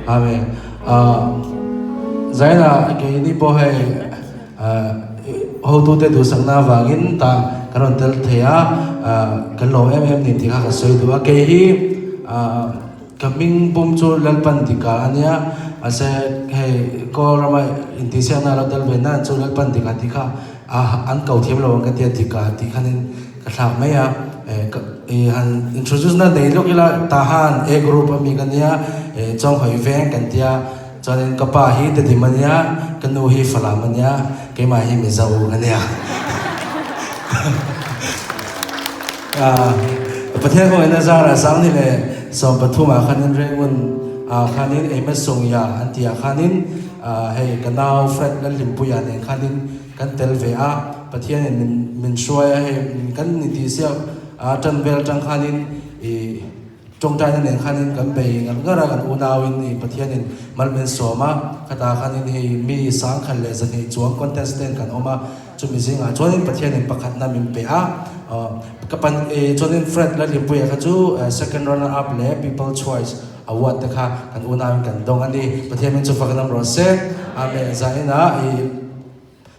Amen. Zaina cái ni po hay hậu tu te du sang na wangin ta karon tel thea kan lo em ni ti kha soi du ke hi coming bom cho lalpan dika ania ase he ko rama intisia na dal bena cho lalpan dika dika an kau thiam lo ka tia dika ti khanin ka thak mai a han introduce na dei lokila tahan e group ami kania chong hoi veng kan tia cho nên kapa hi te dimania kanu hi falamania ke ma hi me zau kania pathen ko ena zara sang ni le som pathuma khanin rengun khanin ema songya antia khanin hey kanau fred la limpuya ne khanin kan telve a pathian min shoya he kan ni ti sia tan vel tang khanin trong trai nên khanin kan be ngal ngara kan unawin ni pathianin malmen soma khata khanin hi mi sang khan le zani chuang contestant kan oma chumi zinga chonin pathianin pakhat na min pe a kapan chonin fred la limpuya kha chu second runner up le people choice award ta kha kan unawin kan dong ani pathianin chu faknam ro se amen zaina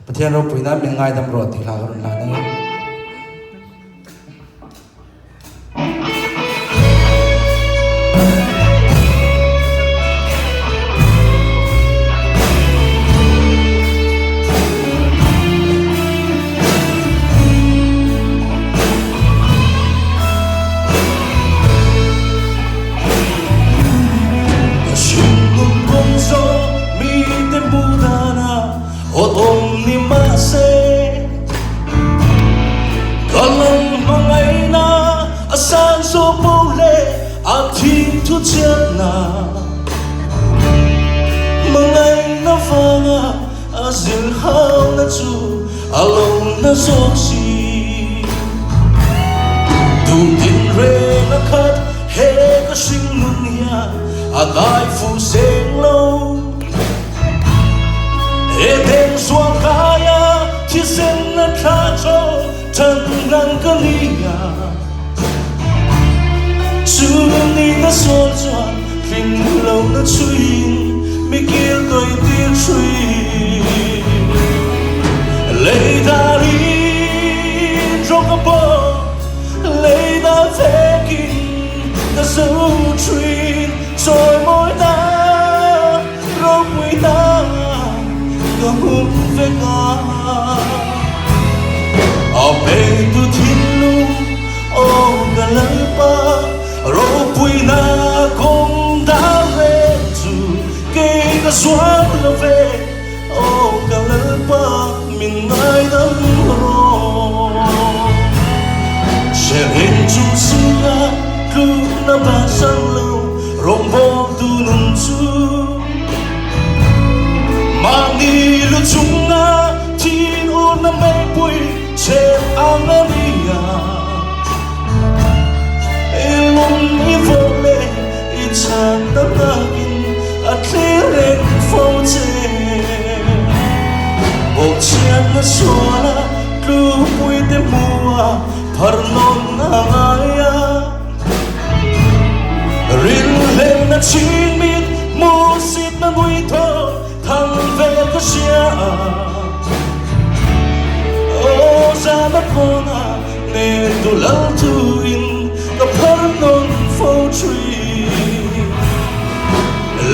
pathian ro puina min ngai dam ro ti kha ron la na Azil hao na chu along na soksi tu tin re na khat he ka sing munia a dai fu seng lo e den suang kaya chi sen na tha cho tan rang ka nia chu ni na so chuan fin lo na chuin mi kil toi tir chui lay ta đi trong cái bờ lay ta thế kinh ta dấu truyền rồi mỗi ta rong quý ta có hút về ta ở bên tu thiên lu ô cả lời ba rồi quý na cũng đã về dù cái cái xóa nó về ô cả lời ba mình ai đắm rồi sẽ đến chung xưa lúc na ba sang lâu rong bom tu nung chu mang đi lúc chung na tin ôn na mây bụi trên ang ania ilum ivole ichan na nagin at liren fauche Ochian na sola lupui te mua parnon angaya rin lên na chin mit musit na ngui tho thang ve ka sia o za na kona ne tu lau tu in na parnon fo tree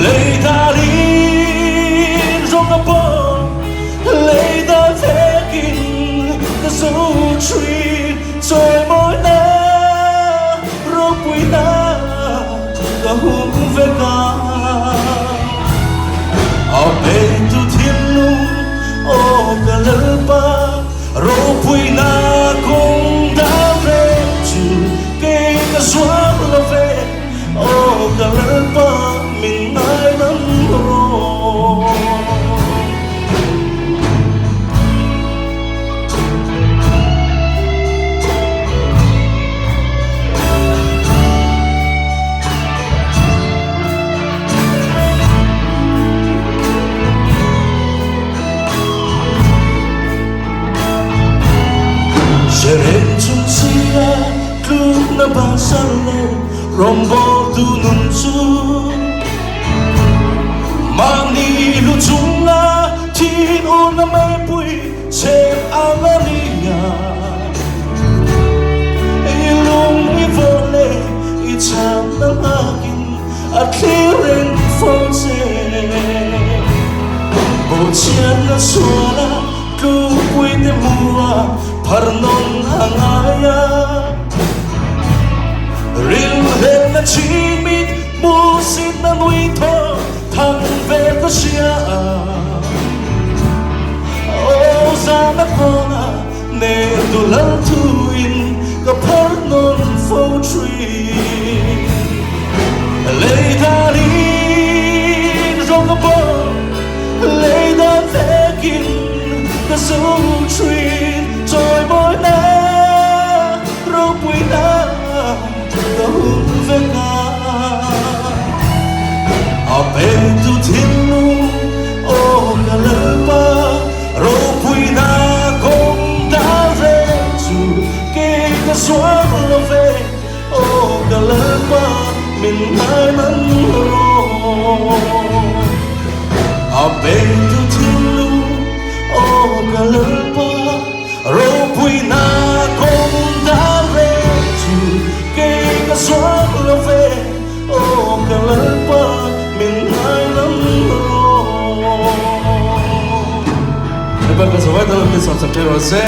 lay ta đi trong na po lay ta thế kinh ta dấu truy rồi mỗi na rô quý ta ta hùng về ta ở bên tu thiên lung ô cả lỡ ba rô quý na cũng đã về chủ cái ta xóa là về ô cả lỡ ba mình ai nắm rồi Seren chung sia lúc na ba sang lâu rombo tu nung chu chiếc phong xe bộ chiếc nó xua là cứ quên tên mùa par non hàng ai rin lên là chỉ mít mù xin na nuôi thơ thằng về có xia ô ra mắt con nè đồ lăng thui có par non phô truy lấy ta đi rong có bờ lấy ta về kinh có dấu truy rồi mỗi nè rồi quỳ ta có hôn về ta ở bên tu thiên lu ô cả lỡ ba rồi quỳ ta cũng đã về dù cái xóa lo về ô cả lỡ ba mình mãi mắn rồi ở bên tu thiên lu ô cả lỡ ba rồi quỳ na cũng đã về dù cái xóa lo về ô cả lỡ ba mình mãi mắn rồi. Iba ka sa wala lang sa kero se.